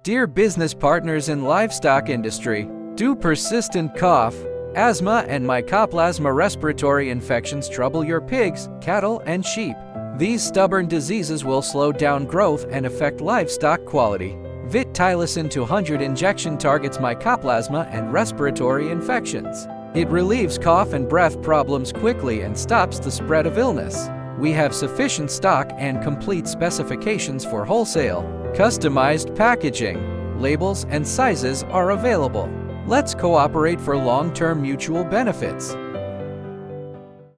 Dear business partners in livestock industry, do persistent cough, asthma and mycoplasma respiratory infections trouble your pigs, cattle and sheep? These stubborn diseases will slow down growth and affect livestock quality. VIT TYLOSIN 200 injection targets mycoplasma and respiratory infections. It relieves cough and breath problems quickly and stops the spread of illness. We have sufficient stock and complete specifications for wholesale. Customized packaging, labels, and sizes are available. Let's cooperate for long-term mutual benefits.